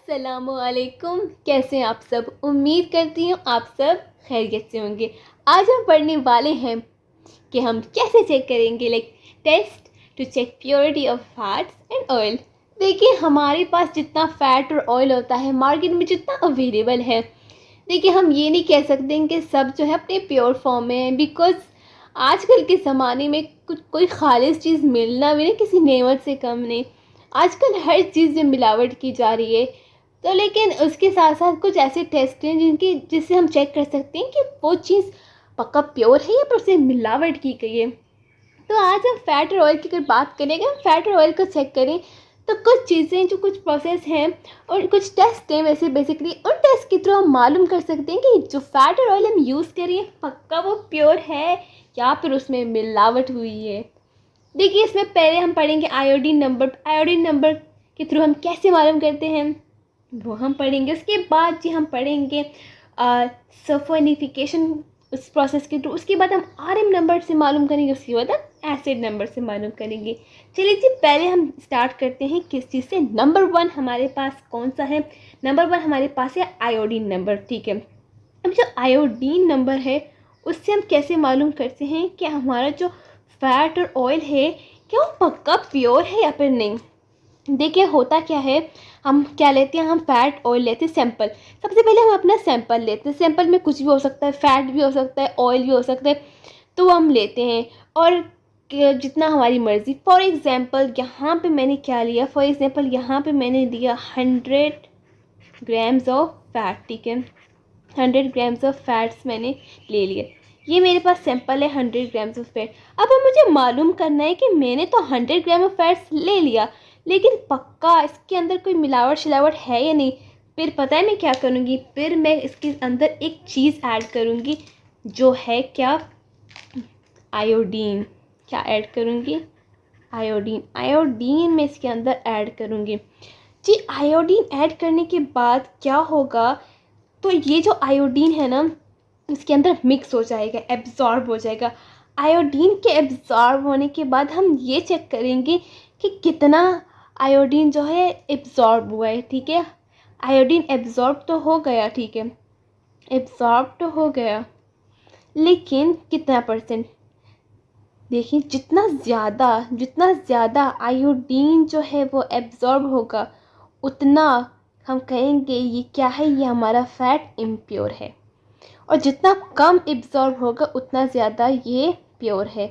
अस्सलामुअलैकुम। कैसे हैं आप सब? उम्मीद करती हूँ आप सब खैरियत से होंगे। आज हम पढ़ने वाले हैं कि हम कैसे चेक करेंगे test to check purity of fats and oil. देखिए, हमारे पास जितना फैट और ऑयल होता है मार्केट में जितना अवेलेबल है, देखिए हम ये नहीं कह सकते कि सब जो है अपने प्योर फॉर्म में है, बिकॉज आजकल के ज़माने में कुछ कोई खालिश चीज़ मिलना भी नहीं किसी नेमत से कम नहीं। आजकल हर चीज़ में मिलावट की जा रही है। तो लेकिन उसके साथ साथ कुछ ऐसे टेस्ट हैं जिससे हम चेक कर सकते हैं कि वो चीज़ पक्का प्योर है या फिर उससे मिलावट की गई है। तो आज हम फैट और ऑयल की अगर बात करेंगे, हम फैट और ऑयल को चेक करें तो कुछ चीज़ें जो कुछ प्रोसेस हैं और कुछ टेस्ट हैं, वैसे बेसिकली उन टेस्ट के थ्रू हम मालूम कर सकते हैं कि जो फैट और ऑयल हम यूज़ करें पक्का वो प्योर है या फिर उसमें मिलावट हुई है। देखिए, इसमें पहले हम पढ़ेंगे आयोडीन नंबर। आयोडीन नंबर के थ्रू हम कैसे मालूम करते हैं वो हम पढ़ेंगे। उसके बाद जी हम पढ़ेंगे सल्फोनिफिकेशन, उस प्रोसेस के थ्रू। उसके बाद हम आरएम नंबर से मालूम करेंगे, उसके बाद हम एसिड नंबर से मालूम करेंगे। चलिए जी, पहले हम स्टार्ट करते हैं किस चीज़ से। नंबर 1 हमारे पास कौन सा है? नंबर 1 हमारे पास है आयोडीन नंबर। ठीक है, अब जो आयोडीन नंबर है उससे हम कैसे मालूम करते हैं कि हमारा जो फैट और ऑयल है क्या वो पक्का प्योर है या फिर नहीं। देखिए, होता क्या है, हम क्या लेते हैं, हम फैट ऑयल लेते हैं सैंपल। सबसे पहले हम अपना सैंपल लेते हैं। सैंपल में कुछ भी हो सकता है, फैट भी हो सकता है, ऑयल भी हो सकता है, तो हम लेते हैं और जितना हमारी मर्ज़ी। फॉर एग्ज़ाम्पल यहाँ पे मैंने क्या लिया, फॉर एग्ज़ाम्पल यहाँ पे मैंने लिया 100 ग्राम्स ऑफ फैट। ठीक है, 100 ग्राम्स ऑफ फैट्स मैंने ले लिए। ये मेरे पास सैंपल है 100 ग्राम्स ऑफ फैट। अब मुझे मालूम करना है कि मैंने तो 100 ग्राम ऑफ फैट्स ले लिया, लेकिन पक्का इसके अंदर कोई मिलावट शिलावट है या नहीं। फिर पता है मैं क्या करूँगी, फिर मैं इसके अंदर एक चीज़ ऐड करूँगी जो है क्या, आयोडीन। क्या ऐड करूँगी? आयोडीन। आयोडीन मैं इसके अंदर ऐड करूँगी जी। आयोडीन ऐड करने के बाद क्या होगा, तो ये जो आयोडीन है ना इसके अंदर मिक्स हो जाएगा, एब्जॉर्ब हो जाएगा। आयोडीन के एब्जॉर्ब होने के बाद हम ये चेक करेंगे कि कितना आयोडीन जो है एब्जॉर्ब हुआ है। ठीक है, आयोडीन एब्जॉर्ब तो हो गया, ठीक है, एब्जॉर्ब तो हो गया, लेकिन कितना परसेंट। देखिए, जितना ज़्यादा आयोडीन जो है वो एब्जॉर्ब होगा उतना हम कहेंगे ये क्या है, ये हमारा फैट इम्प्योर है। और जितना कम एब्जॉर्ब होगा उतना ज़्यादा ये प्योर है।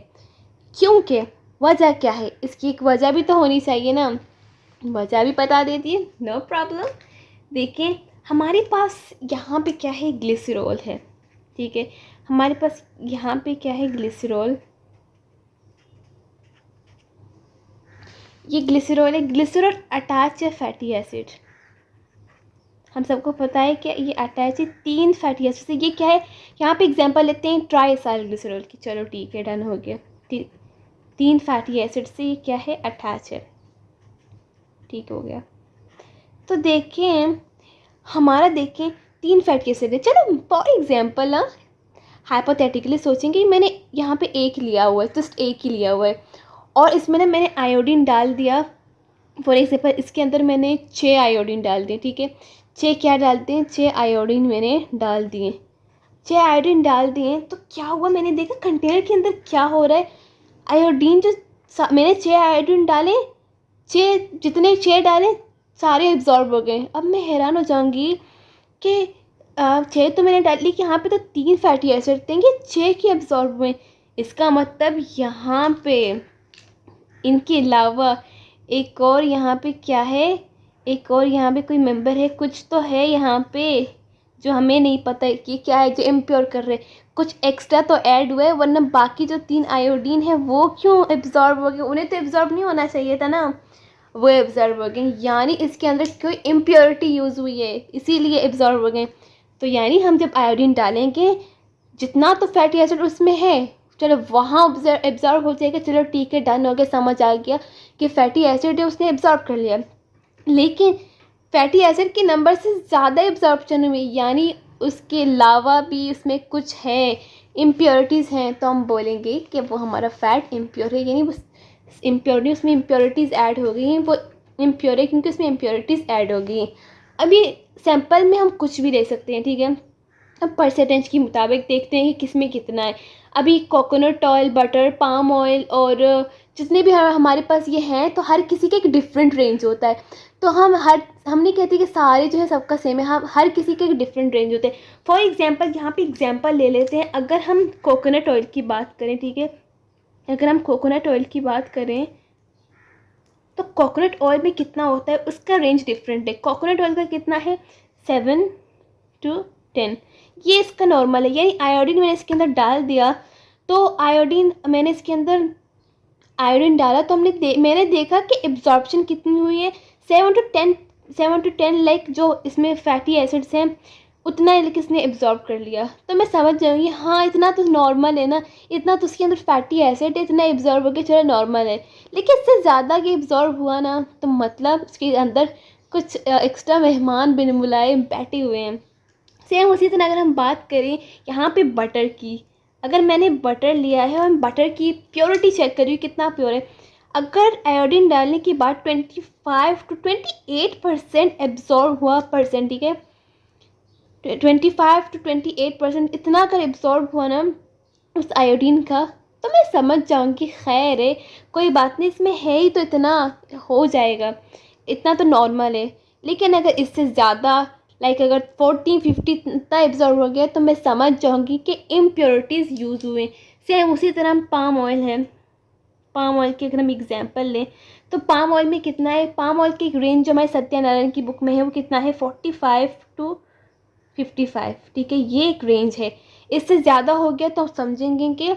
क्योंकि वजह क्या है, इसकी एक वजह भी तो होनी चाहिए ना। वजह भी बता देती है, नो प्रॉब्लम। देखें, हमारे पास यहाँ पे क्या है, ग्लिसरॉल है। ठीक है, हमारे पास यहाँ पे क्या है, ग्लिसरॉल। ये ग्लिसरॉल है। ग्लिसरॉल अटैच है फैटी एसिड। हम सबको पता है कि ये अटैच है 3 फैटी एसिड से। ये क्या है, यहाँ पे एग्जांपल लेते हैं ट्राइसाइल ग्लिसरॉल की। चलो ठीक है, डन हो गया। 3 फैटी एसिड से ये क्या है, अटैच है। ठीक हो गया। तो देखें, हमारा देखें 3 फैटी एसिड है। चलो फॉर एग्जांपल ना हाइपोथेटिकली सोचेंगे, मैंने यहाँ पे एक लिया हुआ है, जस्ट एक ही लिया हुआ है, और इसमें ना मैंने आयोडीन डाल दिया। फॉर एग्जाम्पल इसके अंदर मैंने 6 आयोडीन डाल दिए। ठीक है, 6 क्या डालते हैं, 6 आयोडीन मैंने डाल दिए। 6 आयोडीन डाल दिए तो क्या हुआ, मैंने देखा कंटेनर के अंदर क्या हो रहा है। आयोडीन जो मैंने 6 आयोडीन डाले, 6 डाले सारे एब्जॉर्ब हो गए। अब मैं हैरान हो जाऊंगी कि 6 तो मैंने डाल ली कि यहाँ पे तो 3 फैटी एसिड थे, ये 6 की एब्जॉर्ब हुए। इसका मतलब यहाँ पे इनके अलावा एक और यहाँ पे क्या है, एक और यहाँ पे कोई मेंबर है, कुछ तो है यहाँ पे जो हमें नहीं पता है कि क्या है, जो इम्प्योर कर रहे। कुछ एक्स्ट्रा तो ऐड हुआ है, वरना बाकी जो 3 आयोडीन है वो क्यों एब्जॉर्ब हो गए? उन्हें तो एब्जॉर्ब नहीं होना चाहिए था ना, वो एब्जॉर्ब हो गए। यानी इसके अंदर कोई इम्प्योरिटी यूज़ हुई है, इसीलिए एब्जॉर्ब हो गए। तो यानी हम जब आयोडीन डालेंगे, जितना तो फैटी एसिड उसमें है, चलो वहाँ एब्जॉर्ब हो जाएगा। चलो ठीक है, डन हो गया, समझ आ गया कि फैटी एसिड है उसने एब्जॉर्ब कर लिया। लेकिन फैटी एसिड के नंबर से ज़्यादा एब्जॉर्प्शन हुई, यानी उसके अलावा भी उसमें कुछ है, इम्प्योरिटीज़ हैं, तो हम बोलेंगे कि वो हमारा फैट इम्प्योर है। यानी वो इम्प्योरिटी, उसमें इम्प्योरिटीज़ ऐड हो गई हैं, वो इम्प्योर है क्योंकि उसमें इम्प्योरिटीज़ ऐड हो गई। अभी सैंपल में हम कुछ भी ले सकते हैं, ठीक है। अब परसेंटेज के मुताबिक देखते हैं कि किस में कितना है। अभी coconut oil, butter, palm oil और जितने भी हमारे पास ये हैं, तो हर किसी का एक डिफरेंट रेंज होता है। तो हम नहीं कहते कि सारे जो है सबका सेम है, हम हर किसी के एक डिफरेंट रेंज होते हैं। फॉर एग्जांपल यहाँ पे एग्जांपल ले लेते हैं, अगर हम कोकोनट ऑयल की बात करें, ठीक है, अगर हम कोकोनट ऑयल की बात करें तो कोकोनट ऑयल में कितना होता है उसका रेंज डिफरेंट है। कोकोनट ऑयल का कितना है 7 to 10, ये इसका नॉर्मल है। यानी आयोडीन मैंने इसके अंदर डाल दिया, तो आयोडीन मैंने इसके अंदर आयोडीन डाला तो मैंने देखा कि एब्जॉर्प्शन कितनी हुई है 7 to 10 लाइक जो इसमें फैटी एसिड्स हैं उतना इसने एब्जॉर्ब कर लिया। तो मैं समझ जाऊँगी हाँ इतना तो नॉर्मल है ना, इतना तो उसके अंदर फैटी एसिड है, इतना एब्जॉर्ब हो गया, चलो नॉर्मल है। लेकिन इससे ज़्यादा कि एब्जॉर्ब हुआ ना, तो मतलब उसके अंदर कुछ एक्स्ट्रा मेहमान बिन बुलाए बैठे हुए हैं। सेम उसी तरह अगर हम बात करें यहाँ पे बटर की, अगर मैंने बटर लिया है और बटर की प्योरिटी चेक करी कितना प्योर है, अगर आयोडीन डालने के बाद 25 to 28% एब्जॉर्ब हुआ परसेंट, ठीक है, 25 to 28% इतना अगर एब्जॉर्ब हुआ ना उस आयोडीन का, तो मैं समझ जाऊँगी खैर है, कोई बात नहीं, इसमें है ही तो इतना, हो जाएगा, इतना तो नॉर्मल है। लेकिन अगर इससे ज़्यादा लाइक अगर 40-50 इतना एब्जॉर्ब हो गया, तो मैं समझ जाऊँगी कि इम्प्योरिटीज़ यूज़ हुए। सेम उसी तरह पाम ऑयल है, पाम ऑयल की अगर हम एग्जांपल लें तो पाम ऑयल में कितना है, पाम ऑयल की एक रेंज जो हमारे सत्यानारायण की बुक में है वो कितना है 45 to 55, ठीक है, ये एक रेंज है। इससे ज़्यादा हो गया तो समझेंगे कि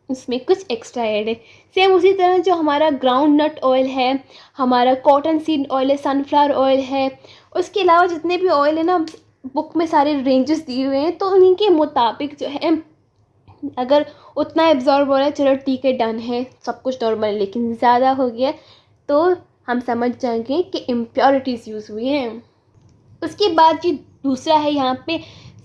इसमें कुछ एक्स्ट्रा ऐड है। सेम उसी तरह जो हमारा ग्राउंड नट ऑयल है, हमारा कॉटन सीड ऑयल है, सनफ्लावर ऑयल है, उसके अलावा जितने भी ऑयल है ना बुक में सारे रेंजेस दिए हुए हैं, तो उन्हीं के मुताबिक जो है अगर उतना एब्जॉर्ब हो रहा है चलो ठीक है डन है, सब कुछ नॉर्मल है। लेकिन ज़्यादा हो गया तो हम समझ जाएंगे कि इम्प्योरिटीज़ यूज़ हुई हैं। उसके बाद जी दूसरा है यहाँ पे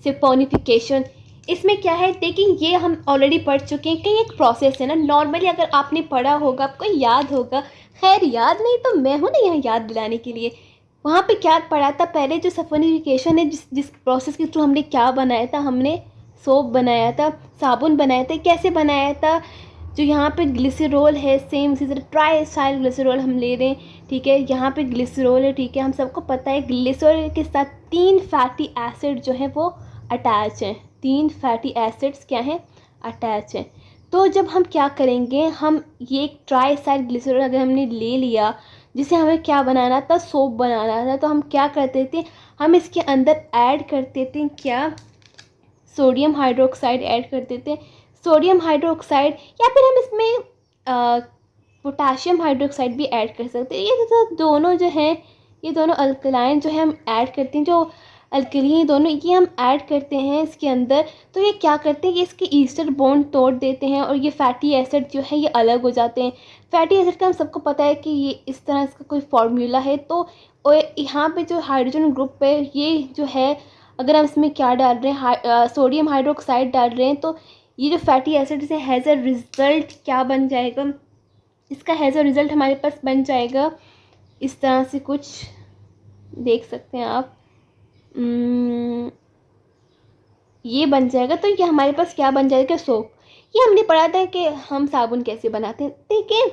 सिफोनिफिकेशन। इसमें क्या है देखिए, ये हम ऑलरेडी पढ़ चुके हैं कि एक प्रोसेस है ना, नॉर्मली अगर आपने पढ़ा होगा आपको याद होगा, खैर याद नहीं तो मैं हूँ ना यहाँ याद दिलाने के लिए। वहाँ पे क्या पढ़ा था पहले, जो सफोनिफिकेशन है, जिस प्रोसेस के थ्रू हमने क्या बनाया था, हमने सोप बनाया था, साबुन बनाया था। कैसे बनाया था, जो यहाँ पे ग्लिसरॉल है, सेम इसी तरह ट्राई एसाइल ग्लिसरॉल हम ले रहे हैं, ठीक है, यहाँ पे ग्लिसरॉल है, ठीक है, हम सबको पता है ग्लिसरॉल के साथ 3 फैटी एसिड जो है वो अटैच हैं, 3 फैटी एसिड्स क्या हैं, अटैच हैं। तो जब हम क्या करेंगे, हम ये एक ट्राई एसाइल ग्लिसरॉल अगर हमने ले लिया, जिसे हमें क्या बनाना था, सोप बनाना था, तो हम क्या करते थे, हम इसके अंदर ऐड करते थे क्या, सोडियम हाइड्रोक्साइड ऐड कर देते हैं, सोडियम हाइड्रोक्साइड, या फिर हम इसमें पोटाशियम हाइड्रोक्साइड भी ऐड कर सकते हैं। ये तो दोनों जो हैं, ये दोनों अल्कलाइन जो है हम ऐड करते हैं, जो अल्कली दोनों ये हम ऐड करते हैं इसके अंदर। तो ये क्या करते हैं कि इसके ईस्टर बॉन्ड तोड़ देते हैं और ये फैटी एसिड जो है ये अलग हो जाते हैं। फैटी एसिड का हम सबको पता है कि ये इस तरह इसका कोई फार्मूला है। तो यहाँ पे जो हाइड्रोजन ग्रुप है ये जो है, अगर हम इसमें क्या डाल रहे हैं, सोडियम हाइड्रोक्साइड डाल रहे हैं, तो ये जो फैटी एसिड से हैज़ अ रिज़ल्ट क्या बन जाएगा, इसका हैज़ अ रिज़ल्ट हमारे पास बन जाएगा इस तरह से, कुछ देख सकते हैं आप, ये बन जाएगा। तो ये हमारे पास क्या बन जाएगा, सोप। ये हमने पढ़ा था कि हम साबुन कैसे बनाते हैं, ठीक है।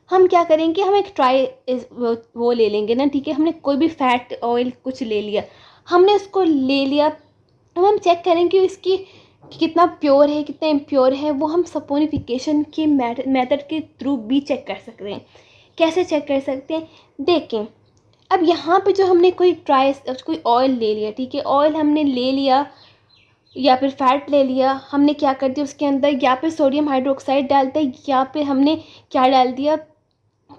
हम क्या करेंगे, हम एक वो ले लेंगे ना, ठीक है, हमने कोई भी फैट ऑयल कुछ ले लिया, हमने उसको ले लिया, अब हम चेक करेंगे इसकी कितना प्योर है कितना इम्प्योर है। वो हम सपोनिफिकेशन के मेथड के थ्रू भी चेक कर सकते हैं। कैसे चेक कर सकते हैं, देखें, अब यहाँ पे जो हमने कोई ऑयल ले लिया, ठीक है, ऑयल हमने ले लिया या फिर फैट ले लिया, हमने क्या कर दिया उसके अंदर, या फिर सोडियम हाइड्रोक्साइड डालते हैं, या फिर हमने क्या डाल दिया,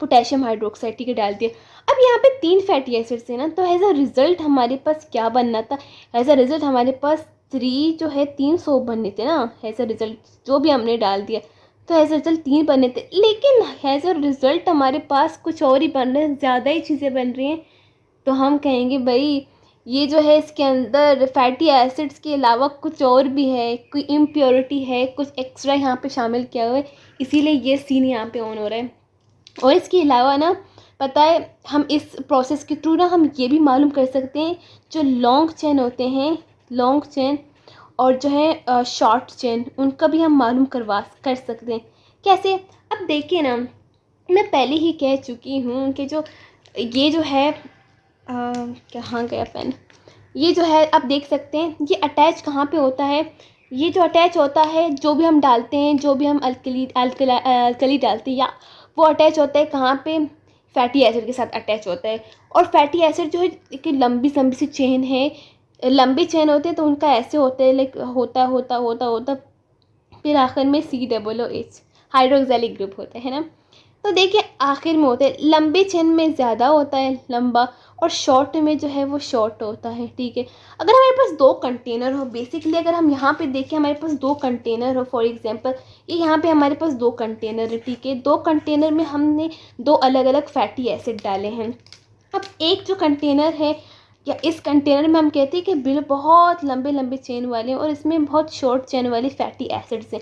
पोटेशियम हाइड्रोक्साइड, ठीक है, डाल दिया। अब यहाँ पे 3 फैटी एसिड्स है ना, तो एज अ रिज़ल्ट हमारे पास क्या बनना था, एज अ रिज़ल्ट हमारे पास 3 जो है 3 सोप बनने थे ना, एज अ रिज़ल्ट जो भी हमने डाल दिया, तो एज अ रिज़ल्ट 3 बनने थे। लेकिन एज अ रिज़ल्ट हमारे पास कुछ और ही बन रहे हैं, ज़्यादा ही चीज़ें बन रही हैं। तो हम कहेंगे भाई ये जो है इसके अंदर फैटी एसिड्स के अलावा कुछ और भी है, कोई इम्प्योरिटी है, कुछ एक्स्ट्रा यहाँ पे शामिल किया हुआ है, इसीलिए ये सीन यहाँ पे ऑन हो रहा है। और इसके अलावा ना पता है हम इस प्रोसेस के थ्रू ना हम ये भी मालूम कर सकते हैं जो लॉन्ग चेन होते हैं, लॉन्ग चेन और जो है शॉर्ट चेन, उनका भी हम मालूम कर सकते हैं। कैसे? अब देखिए ना, मैं पहले ही कह चुकी हूँ कि जो ये जो है कहाँ गया पेन, ये जो है आप देख सकते हैं ये अटैच कहाँ पे होता है। ये जो अटैच होता है, जो भी हम डालते हैं, जो भी हम अल्कली डालते हैं, या वो अटैच होता है कहाँ पे, फैटी एसिड के साथ अटैच होता है। और फैटी एसिड जो है एक लंबी लंबी सी चेन है, लंबी चेन होते हैं तो उनका ऐसे होते हैं, लाइक होता होता होता होता फिर आखिर में COOH हाइड्रोक्सिलिक ग्रुप होता है ना। तो देखिए आखिर में होते हैं, लंबी चेन में ज़्यादा होता है लंबा, और शॉर्ट में जो है वो शॉर्ट होता है। ठीक है, अगर हमारे पास दो कंटेनर हो, बेसिकली अगर हम यहाँ पे देखें हमारे पास दो कंटेनर हो, फॉर एग्जांपल ये यहाँ पे हमारे पास दो कंटेनर है। ठीक है, दो कंटेनर में हमने दो अलग अलग फैटी एसिड डाले हैं। अब एक जो कंटेनर है, या इस कंटेनर में हम कहते हैं कि बिल बहुत लंबे लंबे चेन वाले हैं और इसमें बहुत शॉर्ट चेन वाली फैटी एसिड्स हैं।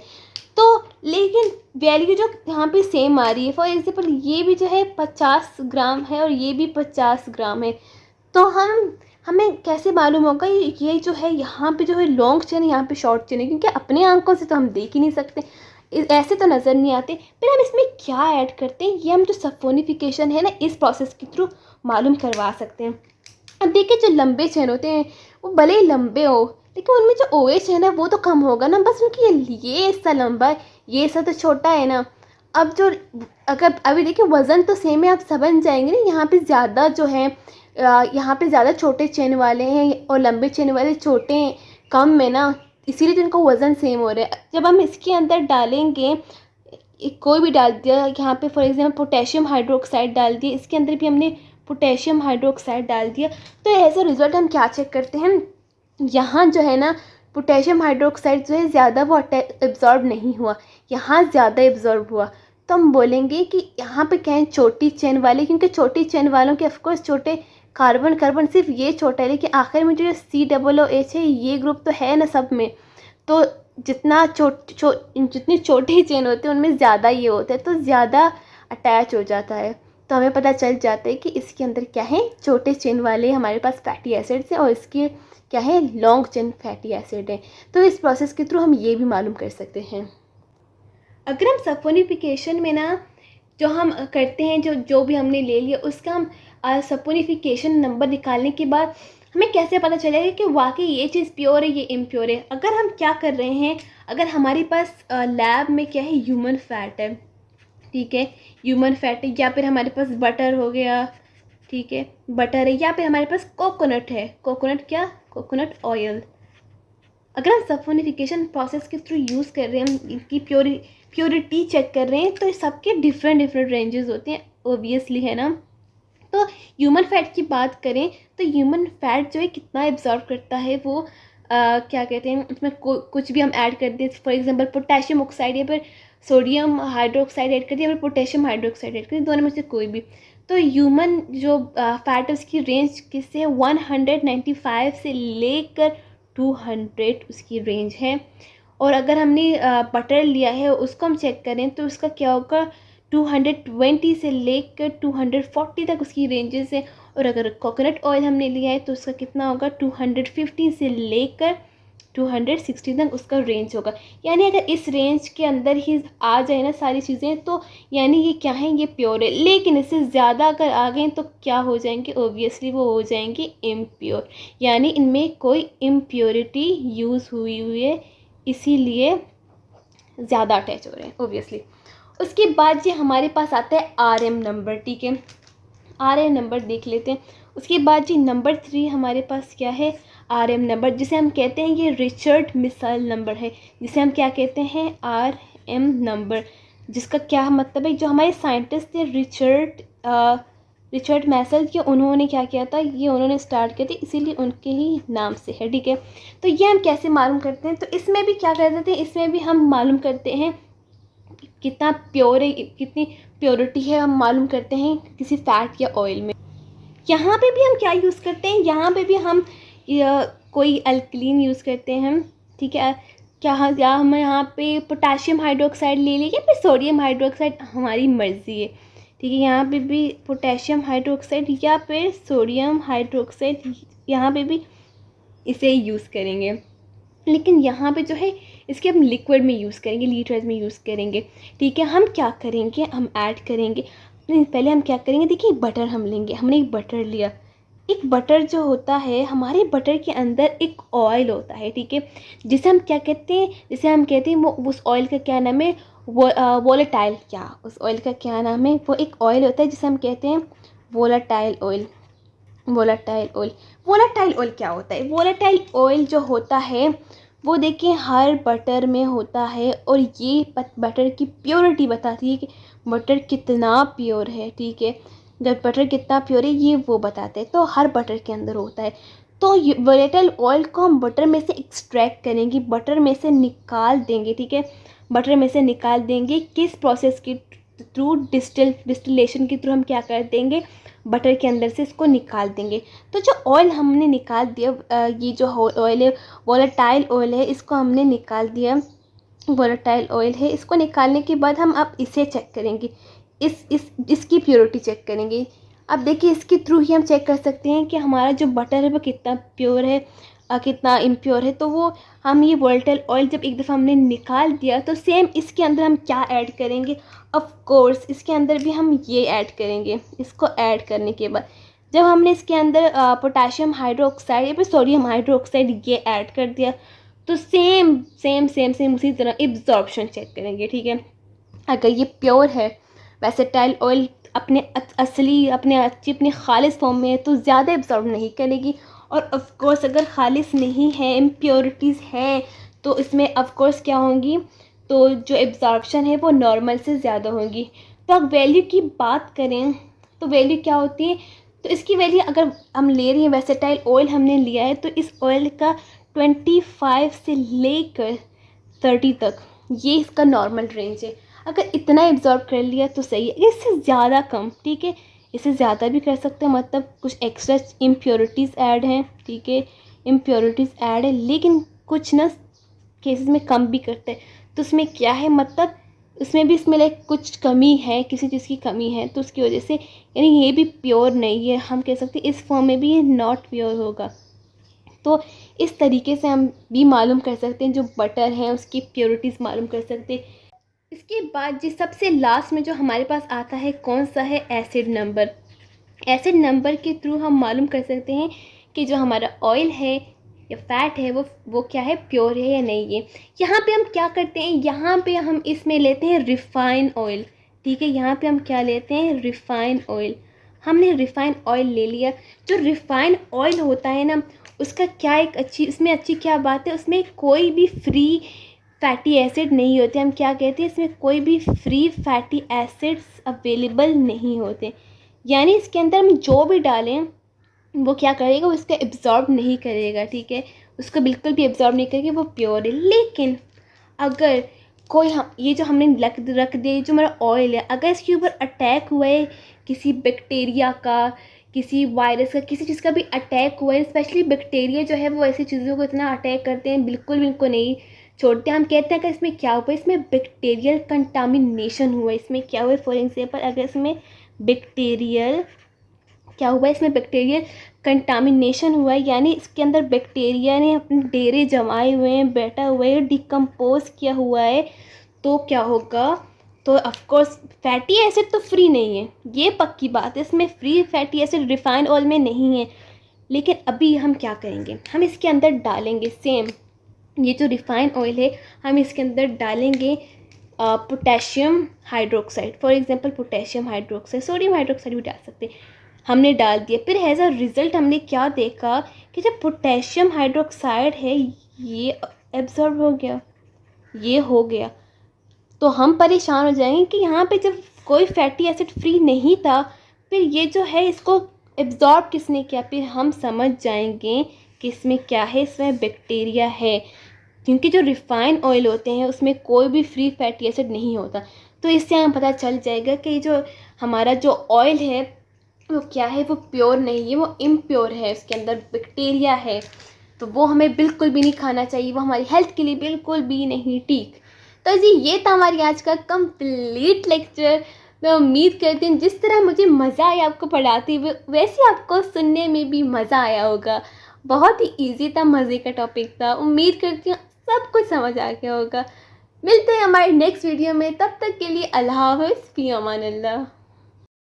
तो लेकिन वैल्यू जो यहाँ पे सेम आ रही है, फॉर एग्जांपल ये भी जो है 50 ग्राम है और ये भी 50 ग्राम है। तो हमें कैसे मालूम होगा ये जो है यहाँ पे जो है लॉन्ग चेन, यहाँ पे शॉर्ट चेन है, क्योंकि अपने आंखों से तो हम देख ही नहीं सकते, ऐसे तो नज़र नहीं आते। फिर हम इसमें क्या ऐड करते हैं, ये हम जो सफोनिफिकेशन है ना, इस प्रोसेस के थ्रू मालूम करवा सकते हैं। अब देखिए जो लंबे चेन होते हैं वो भले ही लंबे हो, लेकिन उनमें जो OH है ना वो तो कम होगा ना, बस उनकी ये हिस्सा लंबा है, ये हिस्सा तो छोटा है ना। अब जो अगर अभी देखिए वज़न तो सेम है, आप समझ जाएंगे ना, यहाँ पे ज़्यादा जो है यहाँ पे ज़्यादा छोटे चेन वाले हैं और लंबे चेन वाले छोटे हैं, कम है ना, इसीलिए तो इनका वज़न सेम हो रहा है। जब हम इसके अंदर डालेंगे, कोई भी डाल दिया यहाँ पे, फॉर एग्जांपल पोटेशियम हाइड्रोक्साइड डाल दिया, इसके अंदर भी हमने पोटेशियम हाइड्रोक्साइड डाल दिया, तो एज अ रिज़ल्ट हम क्या चेक करते हैं, यहाँ जो है ना पोटेशियम हाइड्रोक्साइड जो है ज़्यादा वो एब्जॉर्ब नहीं हुआ, यहाँ ज़्यादा एब्जॉर्ब हुआ। तो हम बोलेंगे कि यहाँ पे क्या है, छोटी चेन वाले, क्योंकि छोटी चेन वालों के ऑफकोर्स छोटे कार्बन कार्बन सिर्फ ये छोटा है, लेकिन आखिर में जो COOH है ये ग्रुप तो है ना सब में। तो जितना जितनी छोटी चेन होती है उनमें ज़्यादा ये होता है, तो ज़्यादा अटैच हो जाता है। तो हमें पता चल जाता है कि इसके अंदर क्या है, छोटे चेन वाले हमारे पास फैटी एसिड्स हैं और इसके क्या है, लॉन्ग चेन फैटी एसिड है। तो इस प्रोसेस के थ्रू हम ये भी मालूम कर सकते हैं। अगर हम सफोनिफिकेशन में ना जो हम करते हैं, जो भी हमने ले लिया उसका हम सफोनिफिकेशन नंबर निकालने के बाद हमें कैसे पता चलेगा कि वाकई ये चीज़ प्योर है, ये इम्प्योर है। अगर हम क्या कर रहे हैं, अगर हमारे पास लैब में क्या है, ह्यूमन फैट है, ठीक है, ह्यूमन फैट है, या फिर हमारे पास बटर हो गया, ठीक है, बटर है, या फिर हमारे पास कोकोनट है, कोकोनट ऑयल। अगर हम सफोनिफिकेशन प्रोसेस के थ्रू यूज़ कर रहे हैं, हम इनकी प्योरिटी चेक कर रहे हैं, तो सबके डिफरेंट रेंजेस होते हैं, ओबियसली है ना। तो ह्यूमन फैट की बात करें तो ह्यूमन फैट जो है कितना एब्जॉर्ब करता है, वो क्या कहते हैं, उसमें कुछ भी हम ऐड कर दें, फॉर एग्जांपल पोटेशियम ऑक्साइड या फिर सोडियम हाइड्रोक्साइड ऐड कर दिया, या फिर पोटेशियम हाइड्रोक्साइड ऐड कर दिया, दोनों में से कोई भी। तो ह्यूमन जो फैट है उसकी रेंज किससे है, 195 से लेकर 200 उसकी रेंज है। और अगर हमने बटर लिया है उसको हम चेक करें तो उसका क्या होगा, 220 से लेकर 240 तक उसकी रेंजेस है। और अगर कोकोनट ऑयल हमने लिया है तो उसका कितना होगा, 250 से लेकर 260 तक उसका रेंज होगा। यानी अगर इस रेंज के अंदर ही आ जाए ना सारी चीज़ें, तो यानी ये क्या है, ये प्योर है। लेकिन इससे ज़्यादा अगर आ गए तो क्या हो जाएंगे, ओबियसली वो हो जाएंगे इम्प्योर, यानी इनमें कोई इम्प्योरिटी यूज़ हुई है, इसीलिए ज़्यादा अटैच हो रहे हैं ओबियसली। उसके बाद ये हमारे पास आता है RM नंबर, ठीक है, RM नंबर देख लेते हैं। उसके बाद जी नंबर 3 हमारे पास क्या है, RM नंबर, जिसे हम कहते हैं ये रिचर्ड मिसाइल नंबर है, जिसे हम क्या कहते हैं, RM नंबर, जिसका क्या मतलब है, जो हमारे साइंटिस्ट थे रिचर्ड मैसल के, उन्होंने क्या किया था, ये उन्होंने स्टार्ट किया था, इसीलिए उनके ही नाम से है, ठीक है। तो ये हम कैसे मालूम करते हैं, तो इसमें भी क्या करते हैं, इसमें भी हम मालूम करते हैं कितना प्योर है, कितनी प्योरिटी है, हम मालूम करते हैं किसी फैट या ऑयल में। यहाँ पे भी हम क्या यूज़ करते हैं, यहाँ पे भी हम कोई अल्कलीन यूज़ करते हैं हम, ठीक है, या हम यहाँ पे पोटेशियम हाइड्रोक्साइड ले लेंगे, फिर सोडियम हाइड्रोक्साइड, हमारी मर्ज़ी है, ठीक है। यहाँ पे भी पोटेशियम हाइड्रोक्साइड या फिर सोडियम हाइड्रोक्साइड, यहाँ पे भी इसे यूज़ करेंगे। लेकिन यहाँ पे जो है इसके हम लिक्विड में यूज़ करेंगे, लीटर्स में यूज़ करेंगे। ठीक है, हम क्या करेंगे, हम ऐड करेंगे। पहले हम क्या करेंगे, देखिए बटर हम लेंगे, हमने एक बटर लिया। एक बटर जो होता है, हमारे बटर के अंदर एक ऑयल होता है, ठीक है, जिसे हम क्या कहते हैं, वो उस ऑयल का क्या नाम है, वोलेटाइल, क्या उस ऑयल का क्या नाम है, वो एक ऑयल होता है जिसे हम कहते हैं वोलेटाइल ऑयल। वोलेटाइल ऑयल क्या होता है, वोलेटाइल ऑयल जो होता है वो देखिए हर बटर में होता है, और ये बटर की प्योरिटी बताती है कि बटर कितना प्योर है। ठीक है, जब बटर कितना प्योर है ये वो बताते हैं, तो हर बटर के अंदर होता है। तो वोलेटाइल ऑयल को हम बटर में से एक्सट्रैक्ट करेंगे, बटर में से निकाल देंगे। ठीक है, बटर में से निकाल देंगे, किस प्रोसेस के थ्रू, डिस्टिलेशन के थ्रू हम क्या कर देंगे, बटर के अंदर से इसको निकाल देंगे। तो जो ऑयल हमने निकाल दिया, ये जो ऑयल है वोलेटाइल ऑयल है, इसको हमने निकाल दिया, वोलेटाइल ऑयल है, इसको निकालने के बाद हम अब इसे चेक करेंगे, इसकी प्योरिटी चेक करेंगे। अब देखिए इसके थ्रू ही हम चेक कर सकते हैं कि हमारा जो बटर है वो कितना प्योर है, कितना इम्प्योर है। तो वो हम ये वोलेटाइल ऑयल जब एक दफ़ा हमने निकाल दिया, तो सेम इसके अंदर हम क्या ऐड करेंगे, ऑफ कोर्स इसके अंदर भी हम ये ऐड करेंगे। इसको ऐड करने के बाद जब हमने इसके अंदर पोटेशियम हाइड्रोक्साइड या फिर सोडियम हाइड्रोक्साइड ये ऐड कर दिया, तो सेम उसी तरह एब्जॉर्प्शन चेक करेंगे। ठीक है, अगर ये प्योर है, वेसेटाइल ऑयल अपने अपने खालिस फॉर्म में है, तो ज़्यादा एब्जॉर्ब नहीं करेगी। और ऑफ कोर्स अगर खालिस नहीं है, इम्प्योरिटीज़ हैं, तो इसमें ऑफ कोर्स क्या होंगी, तो जो एब्जॉर्प्शन है वो नॉर्मल से ज़्यादा होगी। तो अब वैल्यू की बात करें तो वैल्यू क्या होती है, तो इसकी वैल्यू अगर हम ले रही हैं, वेसेटाइल ऑयल हमने लिया है, तो इस ऑयल का 25 से लेकर 30 तक ये इसका नॉर्मल रेंज है। अगर इतना एब्जॉर्ब कर लिया तो सही है, इससे ज़्यादा कम, ठीक है, इससे ज़्यादा भी कर सकते हैं, मतलब कुछ एक्स्ट्रा इम्प्योरिटीज़ ऐड हैं। ठीक है, इम्प्योरिटीज़ ऐड है, लेकिन कुछ ना केसेस में कम भी करते हैं। तो उसमें क्या है, मतलब उसमें भी इसमें लाइक कुछ कमी है, किसी चीज़ की कमी है, तो उसकी वजह से यानी ये भी प्योर नहीं है, हम कह सकते हैं इस फॉर्म में भी ये नॉट प्योर होगा। तो इस तरीके से हम भी मालूम कर सकते हैं, जो बटर है उसकी प्योरिटीज़ मालूम कर सकते हैं। इसके बाद जी सबसे लास्ट में जो हमारे पास आता है कौन सा है, एसिड नंबर। एसिड नंबर के थ्रू हम मालूम कर सकते हैं कि जो हमारा ऑयल है या फैट है वो क्या है, प्योर है या नहीं है। यहाँ पे हम क्या करते हैं, यहाँ पे हम इसमें लेते हैं रिफ़ाइन ऑयल। ठीक है, यहाँ पे हम क्या लेते हैं, रिफ़ाइन ऑयल। हमने रिफ़ाइन ऑयल ले लिया। जो रिफ़ाइन ऑयल होता है ना, उसका क्या एक इसमें अच्छी क्या बात है, उसमें कोई भी फ्री फैटी एसिड नहीं होते। हम क्या कहते हैं, इसमें कोई भी फ्री फैटी एसिड्स अवेलेबल नहीं होते, यानी इसके अंदर हम जो भी डालें वो क्या करेगा, वो इसका एब्जॉर्ब नहीं करेगा। ठीक है, उसको बिल्कुल भी एब्जॉर्ब नहीं करेगा, वो प्योर है। लेकिन अगर कोई हम ये जो हमने रख दिया, जो हमारा ऑयल है, अगर इसके ऊपर अटैक हुआ है किसी बैक्टीरिया का, किसी वायरस का, किसी चीज़ का भी अटैक हुआ है, स्पेशली बैक्टीरिया जो है वो ऐसी चीज़ों को इतना अटैक करते हैं, बिल्कुल भी इनको नहीं छोड़ते। हम कहते हैं कि इसमें क्या हुआ, इसमें बैक्टीरियल कंटामिनेशन हुआ है। इसमें क्या हुआ, फॉर एग्जाम्पल अगर इसमें बैक्टीरियल क्या हुआ है, इसमें बैक्टीरियल कंटामिनेशन हुआ है, यानी इसके अंदर बैक्टीरिया ने अपने डेरे जमाए हुए हैं, बैठा हुआ है, डिकम्पोज किया हुआ है, तो क्या होगा, तो ऑफकोर्स फैटी एसिड तो फ्री नहीं है, ये पक्की बात है, इसमें free fatty acid refined oil में नहीं है। लेकिन अभी हम क्या करेंगे, हम इसके अंदर डालेंगे सेम ये जो रिफाइंड ऑयल है, हम इसके अंदर डालेंगे potassium hydroxide. For example potassium hydroxide, sodium hydroxide भी डाल सकते हैं, हमने डाल दिया। फिर एज अ रिज़ल्ट हमने क्या देखा कि जब पोटेशियम हाइड्रोक्साइड है ये एब्जॉर्ब हो गया, ये हो गया, तो हम परेशान हो जाएंगे कि यहाँ पे जब कोई फैटी एसिड फ्री नहीं था, फिर ये जो है इसको एब्जॉर्ब किसने किया। फिर हम समझ जाएंगे कि इसमें क्या है, इसमें बैक्टीरिया है, क्योंकि जो रिफाइंड ऑयल होते हैं उसमें कोई भी फ्री फैटी एसिड नहीं होता। तो इससे हमें पता चल जाएगा कि जो हमारा जो ऑयल है वो क्या है, वो प्योर नहीं है, वो इम्प्योर है, उसके अंदर बैक्टीरिया है, तो वो हमें बिल्कुल भी नहीं खाना चाहिए, वो हमारी हेल्थ के लिए बिल्कुल भी नहीं ठीक। तो जी ये था हमारी आज का कंप्लीट लेक्चर। मैं उम्मीद करती हूँ जिस तरह मुझे मज़ा आया आपको पढ़ाते हुए वैसे आपको सुनने में भी मज़ा आया होगा। बहुत ही इजी था, मज़े का टॉपिक था। उम्मीद करती हूँ सब कुछ समझ आ गया होगा। मिलते हैं हमारे नेक्स्ट वीडियो में, तब तक के लिए अल्लाह हाफ़िज़, फ़ी अमान अल्लाह।